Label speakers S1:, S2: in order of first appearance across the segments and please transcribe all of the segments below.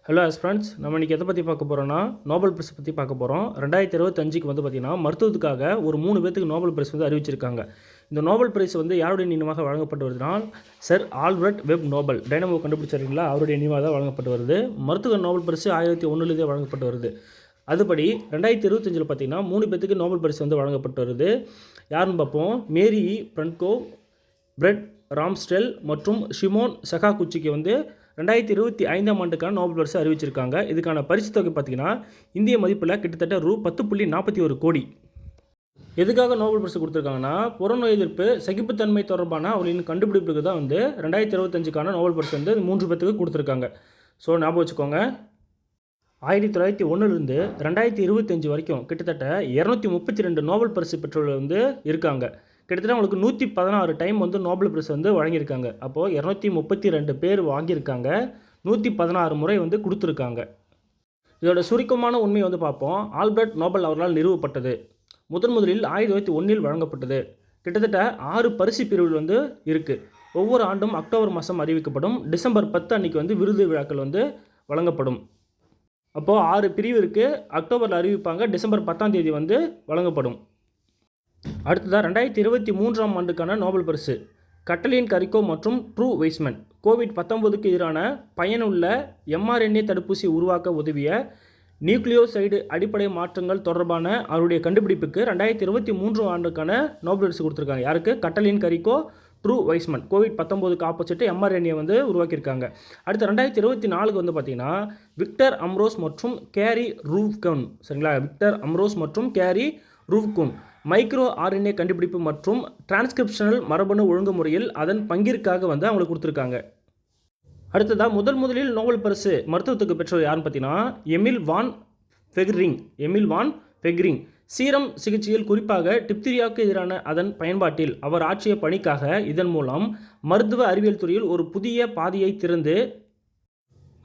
S1: Hello friends, நம்ம இன்றைக்கி எதை பற்றி பார்க்க போகிறோன்னா நோபல் பிரைஸ் பற்றி பார்க்க போகிறோம். 2025க்கு வந்து பார்த்திங்கன்னா மருத்துவத்துக்காக ஒரு 3 பேருக்கு நோபல் பிரைஸ் வந்து அறிவிச்சிருக்காங்க. இந்த நோபல் பிரைஸ் வந்து யாருடைய நினைவாக வழங்கப்பட்டு வருதுனால் சர் ஆல்பர்ட் வெப் நோபல் டைனமோ கண்டுபிடிச்சாருங்களா, அவருடைய நினைவாக தான் வழங்கப்பட்டு வருது. மருத்துவ நோபல் பிரைஸ் 1901 வழங்கப்பட்டு வருது. அதுபடி 2025 பார்த்திங்கன்னா 3 பேருக்கு நோபல் பிரைஸ் வந்து வழங்கப்பட்டு வருது. யாருன்னு பார்ப்போம். மேரி பிரன்கோ, பிரெட் ராம்ஸ்டெல் மற்றும் ஷிமோன் சகாகுச்சிக்கு வந்து 2025ஆம் ஆண்டுக்கான நோபல் பரிசு அறிவிச்சிருக்காங்க. இதுக்கான பரிசு தொகை பார்த்திங்கன்னா இந்திய மதிப்பில் கிட்டத்தட்ட ரூ 10.41 கோடி. எதுக்காக நோபல் பரிசு கொடுத்துருக்காங்கன்னா புறநோய் எதிர்ப்பு சகிப்புத்தன்மை தொடர்பான அவர்களின் கண்டுபிடிப்புக்கு தான் வந்து 2025க்கான நோபல் பரிசு வந்து 3 பேருக்கு கொடுத்துருக்காங்க. ஸோ ஞாபகம் வச்சுக்கோங்க. 1901லேருந்து 2025 வரைக்கும் கிட்டத்தட்ட 232 நோபல் பரிசு பெற்றவர்கள் வந்து இருக்காங்க. கிட்டத்தட்ட அவங்களுக்கு 116 டைம் வந்து நோபல் பிரைஸ் வந்து வழங்கியிருக்காங்க. அப்போது 232 பேர் வாங்கியிருக்காங்க, 116 முறை வந்து கொடுத்துருக்காங்க. இதோட சுருக்கமான உண்மையை வந்து பார்ப்போம். ஆல்பர்ட் நோபல் அவர்களால் நிறுவப்பட்டது. முதலில் 1901 வழங்கப்பட்டது. கிட்டத்தட்ட 6 பரிசு பிரிவுகள் வந்து இருக்குது. ஒவ்வொரு ஆண்டும் அக்டோபர் மாதம் அறிவிக்கப்படும். டிசம்பர் 10 அன்றைக்கி வந்து விருது விழாக்கள் வந்து வழங்கப்படும். அப்போது 6 பிரிவு இருக்குது. அக்டோபரில் அறிவிப்பாங்க, டிசம்பர் 10ஆம் தேதி வந்து வழங்கப்படும். அடுத்ததாக 2023ஆம் ஆண்டுக்கான நோபல் பரிசு கட்டலின் கரிக்கோ மற்றும் ட்ரூ வைஸ்மன் கோவிட்-19க்கு எதிரான பயனுள்ள mRNA தடுப்பூசி உருவாக்க உதவிய நியூக்ளியோசைடு அடிப்படை மாற்றங்கள் தொடர்பான அவருடைய கண்டுபிடிப்புக்கு 2023 ஆண்டுக்கான நோபல் பரிசு கொடுத்துருக்காங்க. யாருக்கு? கட்டலின் கரிக்கோ, ட்ரூ வைஸ்மன். கோவிட்-19க்கு ஆப்போசிட்டு mRNA வந்து உருவாக்கியிருக்காங்க. அடுத்து 2024 வந்து பார்த்திங்கன்னா விக்டர் அம்ரோஸ் மற்றும் கேரி ரூவ்கன். சரிங்களா? விக்டர் அம்ரோஸ் மற்றும் கேரி ரூவ்கன் மைக்ரோ RNA கண்டுபிடிப்பு மற்றும் டிரான்ஸ்கிரிப்ஷனல் மரபணு ஒழுங்குமுறையில் அதன் பங்கிற்காக வந்து அவங்களுக்கு கொடுத்துருக்காங்க. அடுத்ததாக முதலில் நோபல் பரிசு மருத்துவத்துக்கு பெற்றவர் யாருன்னு பார்த்தீங்கன்னா எமில் வான் ஃபெக்ரிங். சீரம் சிகிச்சையில் குறிப்பாக டிப்தீரியாவுக்கு எதிரான அதன் பயன்பாட்டில் அவர் ஆற்றிய பணிக்காக இதன் மூலம் மருத்துவ அறிவியல் துறையில் ஒரு புதிய பாதையை திறந்து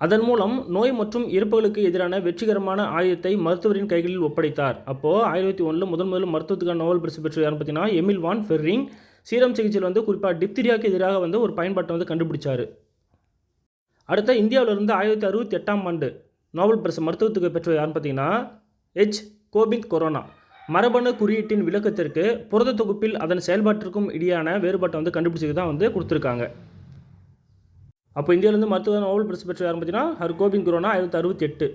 S1: அதன் மூலம் நோய் மற்றும் இறப்புகளுக்கு எதிரான வெற்றிகரமான ஆயுதத்தை மருத்துவரின் கைகளில் ஒப்படைத்தார். அப்போது 1901 முதல் மருத்துவத்துக்கான நோபல் பரிசு பெற்ற யாருன்னு பார்த்தீங்கன்னா எமில் வான் ஃபெர்ரிங். சீரம் சிகிச்சையில் வந்து குறிப்பாக டிப்தீரியாவுக்கு எதிராக வந்து ஒரு பயன்பாட்டை வந்து கண்டுபிடிச்சார். அடுத்த இந்தியாவிலிருந்து 1968ஆம் ஆண்டு நோபல் பரிசு மருத்துவத்துக்கு பெற்ற யாருன்னு பார்த்தீங்கன்னா கோவிந்த் கொரோனா. மரபணு குறியீட்டின் விளக்கத்திற்கு புரத தொகுப்பில் அதன் செயல்பாட்டிற்கும் இடையான வேறுபாட்டை வந்து கண்டுபிடிச்சது தான் வந்து கொடுத்துருக்காங்க. அப்போ இந்தியாவிலேருந்து மருத்துவ நோபல் பரிசு பெற்ற யாருன்னு பார்த்தீங்கன்னா கோவிந்த் கொரோனா 1968.